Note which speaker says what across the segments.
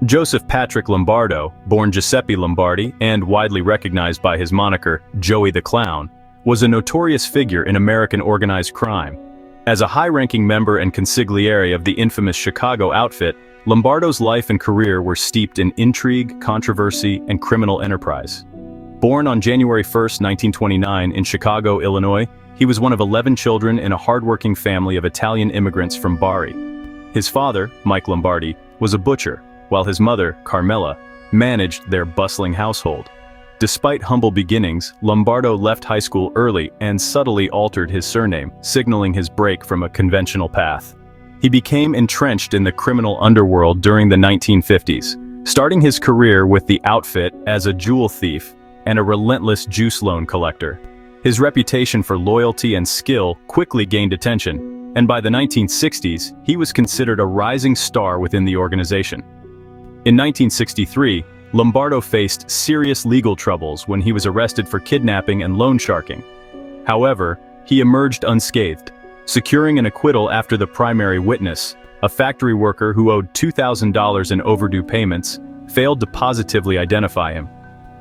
Speaker 1: Joseph Patrick Lombardo, born Giuseppe Lombardi and widely recognized by his moniker, Joey the Clown, was a notorious figure in American organized crime. As a high-ranking member and consigliere of the infamous Chicago outfit, Lombardo's life and career were steeped in intrigue, controversy, and criminal enterprise. Born on January 1, 1929 in Chicago, Illinois, he was one of 11 children in a hard-working family of Italian immigrants from Bari. His father, Mike Lombardi, was a butcher, while his mother, Carmela, managed their bustling household. Despite humble beginnings, Lombardo left high school early and subtly altered his surname, signaling his break from a conventional path. He became entrenched in the criminal underworld during the 1950s, starting his career with the outfit as a jewel thief and a relentless juice loan collector. His reputation for loyalty and skill quickly gained attention, and by the 1960s, he was considered a rising star within the organization. In 1963, Lombardo faced serious legal troubles when he was arrested for kidnapping and loan sharking. However, he emerged unscathed, securing an acquittal after the primary witness, a factory worker who owed $2,000 in overdue payments, failed to positively identify him.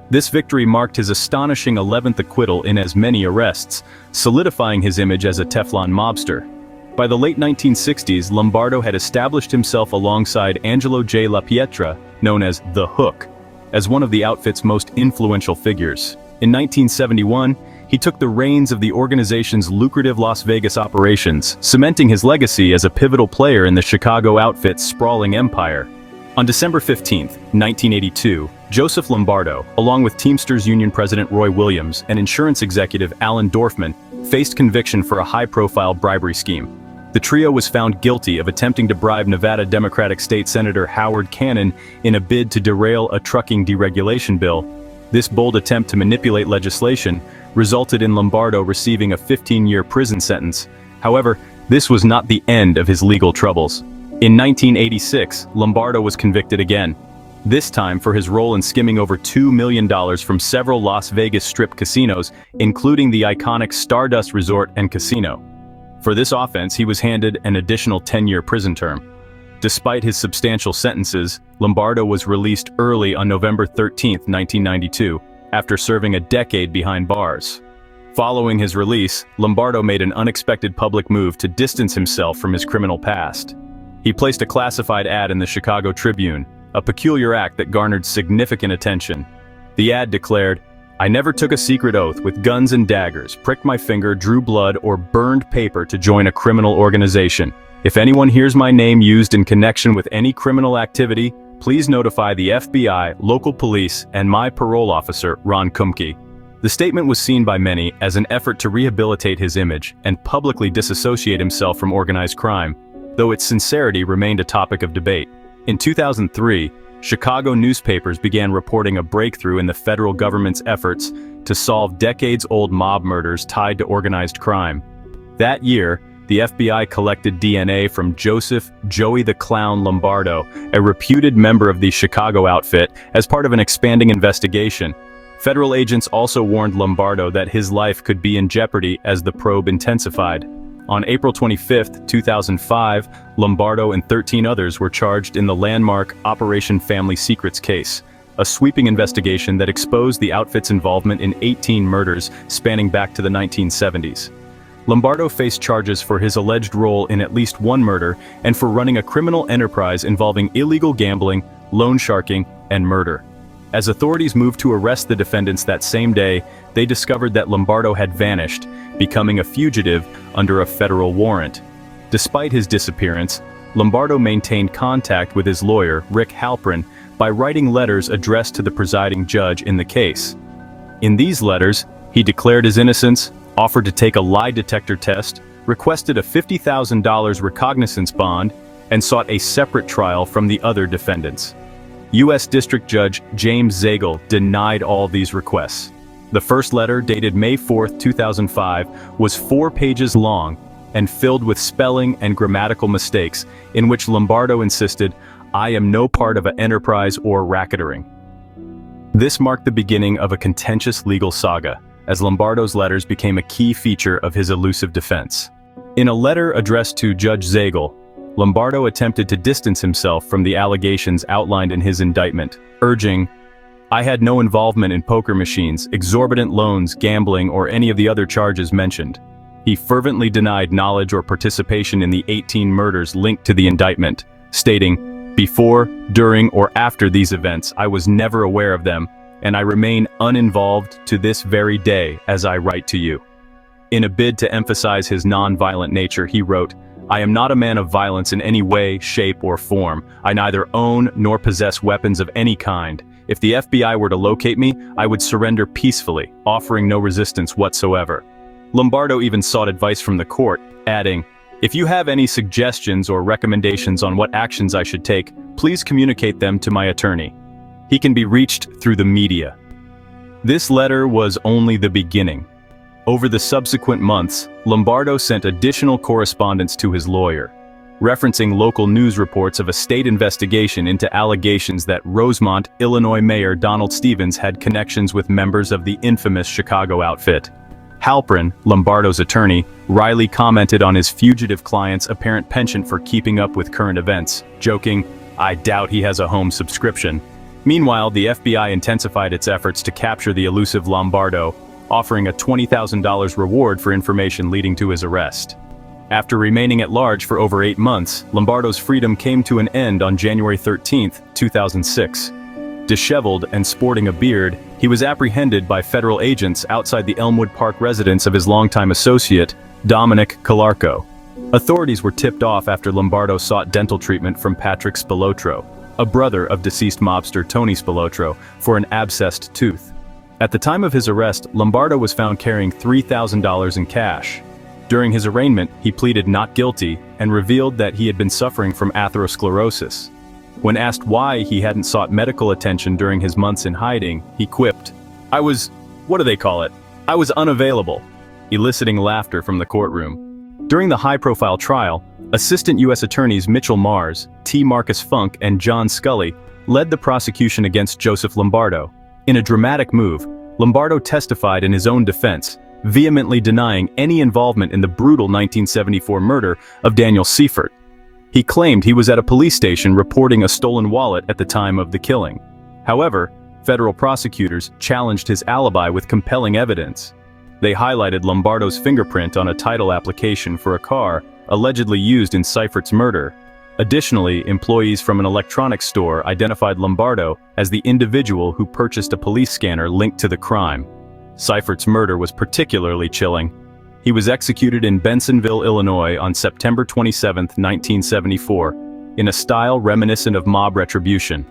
Speaker 1: This victory marked his astonishing 11th acquittal in as many arrests, solidifying his image as a Teflon mobster. By the late 1960s, Lombardo had established himself alongside Angelo J. La Pietra, known as The Hook, as one of the outfit's most influential figures. In 1971, he took the reins of the organization's lucrative Las Vegas operations, cementing his legacy as a pivotal player in the Chicago outfit's sprawling empire. On December 15, 1982, Joseph Lombardo, along with Teamsters Union President Roy Williams and insurance executive Alan Dorfman, faced conviction for a high-profile bribery scheme. The trio was found guilty of attempting to bribe Nevada Democratic State Senator Howard Cannon in a bid to derail a trucking deregulation bill. This bold attempt to manipulate legislation resulted in Lombardo receiving a 15-year prison sentence. However, this was not the end of his legal troubles. In 1986, Lombardo was convicted again, this time for his role in skimming over $2 million from several Las Vegas Strip casinos, including the iconic Stardust Resort and Casino. For this offense, he was handed an additional 10-year prison term. Despite his substantial sentences, Lombardo was released early on November 13, 1992, after serving a decade behind bars. Following his release, Lombardo made an unexpected public move to distance himself from his criminal past. He placed a classified ad in the Chicago Tribune, a peculiar act that garnered significant attention. The ad declared, "I never took a secret oath with guns and daggers, pricked my finger, drew blood, or burned paper to join a criminal organization. If anyone hears my name used in connection with any criminal activity, please notify the FBI, local police, and my parole officer, Ron Kumke." The statement was seen by many as an effort to rehabilitate his image and publicly disassociate himself from organized crime, though its sincerity remained a topic of debate. In 2003, Chicago newspapers began reporting a breakthrough in the federal government's efforts to solve decades-old mob murders tied to organized crime. That year, the FBI collected DNA from Joseph "Joey the Clown" Lombardo, a reputed member of the Chicago outfit, as part of an expanding investigation. Federal agents also warned Lombardo that his life could be in jeopardy as the probe intensified. On April 25, 2005, Lombardo and 13 others were charged in the landmark Operation Family Secrets case, a sweeping investigation that exposed the outfit's involvement in 18 murders spanning back to the 1970s. Lombardo faced charges for his alleged role in at least one murder and for running a criminal enterprise involving illegal gambling, loan sharking, and murder. As authorities moved to arrest the defendants that same day, they discovered that Lombardo had vanished, becoming a fugitive under a federal warrant. Despite his disappearance, Lombardo maintained contact with his lawyer, Rick Halprin, by writing letters addressed to the presiding judge in the case. In these letters, he declared his innocence, offered to take a lie detector test, requested a $50,000 recognizance bond, and sought a separate trial from the other defendants. U.S. District Judge James Zagel denied all these requests. The first letter, dated May 4, 2005, was 4 pages long and filled with spelling and grammatical mistakes, in which Lombardo insisted, "I am no part of an enterprise or racketeering." This marked the beginning of a contentious legal saga, as Lombardo's letters became a key feature of his elusive defense. In a letter addressed to Judge Zagel, Lombardo attempted to distance himself from the allegations outlined in his indictment, urging, "I had no involvement in poker machines, exorbitant loans, gambling, or any of the other charges mentioned." He fervently denied knowledge or participation in the 18 murders linked to the indictment, stating, "Before, during, or after these events, I was never aware of them, and I remain uninvolved to this very day as I write to you." In a bid to emphasize his non-violent nature, he wrote, "I am not a man of violence in any way, shape, or form. I neither own nor possess weapons of any kind. If the FBI were to locate me, I would surrender peacefully, offering no resistance whatsoever." Lombardo even sought advice from the court, adding, "If you have any suggestions or recommendations on what actions I should take, please communicate them to my attorney. He can be reached through the media." This letter was only the beginning. Over the subsequent months, Lombardo sent additional correspondence to his lawyer, referencing local news reports of a state investigation into allegations that Rosemont, Illinois Mayor Donald Stevens had connections with members of the infamous Chicago outfit. Halprin, Lombardo's attorney, wryly commented on his fugitive client's apparent penchant for keeping up with current events, joking, "I doubt he has a home subscription." Meanwhile, the FBI intensified its efforts to capture the elusive Lombardo, offering a $20,000 reward for information leading to his arrest. After remaining at large for over 8 months, Lombardo's freedom came to an end on January 13, 2006. Disheveled and sporting a beard, he was apprehended by federal agents outside the Elmwood Park residence of his longtime associate, Dominic Calarco. Authorities were tipped off after Lombardo sought dental treatment from Patrick Spilotro, a brother of deceased mobster Tony Spilotro, for an abscessed tooth. At the time of his arrest, Lombardo was found carrying $3,000 in cash. During his arraignment, he pleaded not guilty and revealed that he had been suffering from atherosclerosis. When asked why he hadn't sought medical attention during his months in hiding, he quipped, I was unavailable," eliciting laughter from the courtroom. During the high-profile trial, Assistant U.S. Attorneys Mitchell Mars, T. Marcus Funk, and John Scully led the prosecution against Joseph Lombardo. In a dramatic move, Lombardo testified in his own defense, vehemently denying any involvement in the brutal 1974 murder of Daniel Seifert. He claimed he was at a police station reporting a stolen wallet at the time of the killing. However, federal prosecutors challenged his alibi with compelling evidence. They highlighted Lombardo's fingerprint on a title application for a car allegedly used in Seifert's murder. Additionally, employees from an electronics store identified Lombardo as the individual who purchased a police scanner linked to the crime. Seifert's murder was particularly chilling. He was executed in Bensenville, Illinois on September 27, 1974, in a style reminiscent of mob retribution.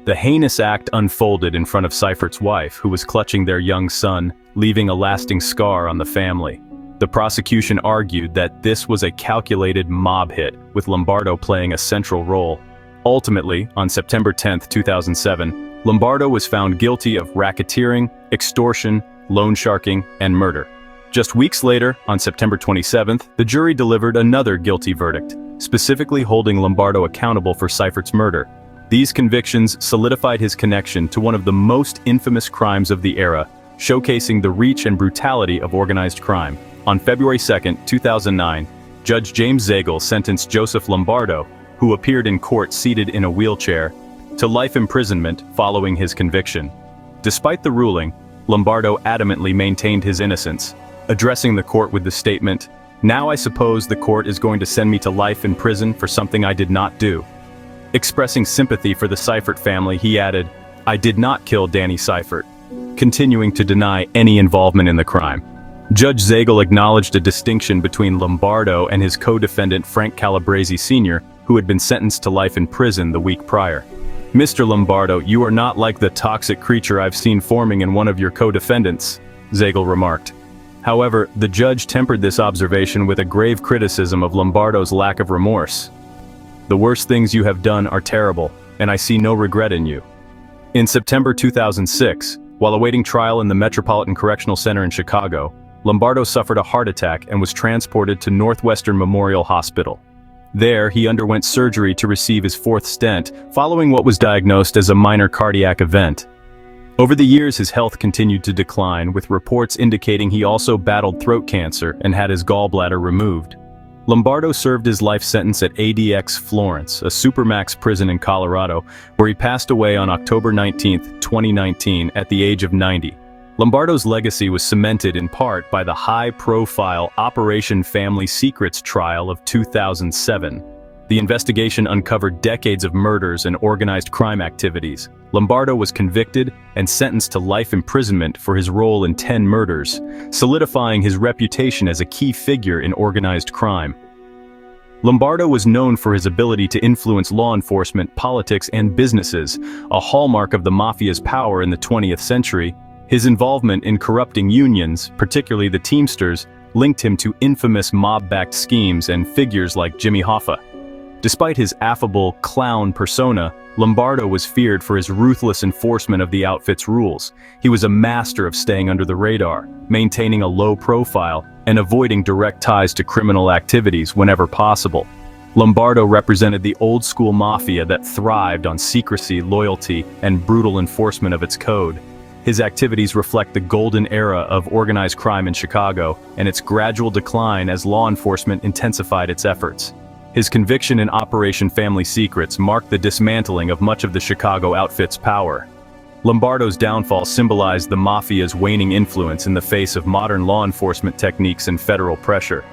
Speaker 1: The heinous act unfolded in front of Seifert's wife, who was clutching their young son, leaving a lasting scar on the family. The prosecution argued that this was a calculated mob hit, with Lombardo playing a central role. Ultimately, on September 10, 2007, Lombardo was found guilty of racketeering, extortion, loan sharking, and murder. Just weeks later, on September 27th, the jury delivered another guilty verdict, specifically holding Lombardo accountable for Seifert's murder. These convictions solidified his connection to one of the most infamous crimes of the era, showcasing the reach and brutality of organized crime. On February 2, 2009, Judge James Zagel sentenced Joseph Lombardo, who appeared in court seated in a wheelchair, to life imprisonment following his conviction. Despite the ruling, Lombardo adamantly maintained his innocence, addressing the court with the statement, "Now I suppose the court is going to send me to life in prison for something I did not do." Expressing sympathy for the Seifert family, he added, "I did not kill Danny Seifert," continuing to deny any involvement in the crime. Judge Zagel acknowledged a distinction between Lombardo and his co-defendant Frank Calabrese Sr., who had been sentenced to life in prison the week prior. "Mr. Lombardo, you are not like the toxic creature I've seen forming in one of your co-defendants," Zagel remarked. However, the judge tempered this observation with a grave criticism of Lombardo's lack of remorse. "The worst things you have done are terrible, and I see no regret in you." In September 2006, while awaiting trial in the Metropolitan Correctional Center in Chicago, Lombardo suffered a heart attack and was transported to Northwestern Memorial Hospital. There, he underwent surgery to receive his 4th stent, following what was diagnosed as a minor cardiac event. Over the years, his health continued to decline, with reports indicating he also battled throat cancer and had his gallbladder removed. Lombardo served his life sentence at ADX Florence, a supermax prison in Colorado, where he passed away on October 19, 2019, at the age of 90. Lombardo's legacy was cemented in part by the high-profile Operation Family Secrets trial of 2007. The investigation uncovered decades of murders and organized crime activities. Lombardo was convicted and sentenced to life imprisonment for his role in 10 murders, solidifying his reputation as a key figure in organized crime. Lombardo was known for his ability to influence law enforcement, politics, and businesses, a hallmark of the mafia's power in the 20th century. His involvement in corrupting unions, particularly the Teamsters, linked him to infamous mob-backed schemes and figures like Jimmy Hoffa. Despite his affable, clown persona, Lombardo was feared for his ruthless enforcement of the outfit's rules. He was a master of staying under the radar, maintaining a low profile, and avoiding direct ties to criminal activities whenever possible. Lombardo represented the old-school mafia that thrived on secrecy, loyalty, and brutal enforcement of its code. His activities reflect the golden era of organized crime in Chicago and its gradual decline as law enforcement intensified its efforts. His conviction in Operation Family Secrets marked the dismantling of much of the Chicago outfit's power. Lombardo's downfall symbolized the mafia's waning influence in the face of modern law enforcement techniques and federal pressure.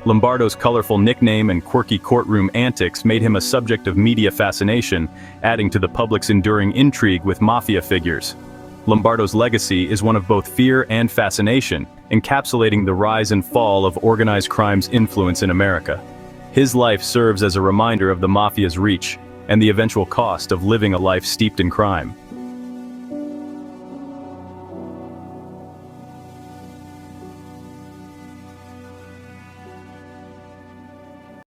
Speaker 1: Lombardo's colorful nickname and quirky courtroom antics made him a subject of media fascination, adding to the public's enduring intrigue with mafia figures. Lombardo's legacy is one of both fear and fascination, encapsulating the rise and fall of organized crime's influence in America. His life serves as a reminder of the mafia's reach and the eventual cost of living a life steeped in crime.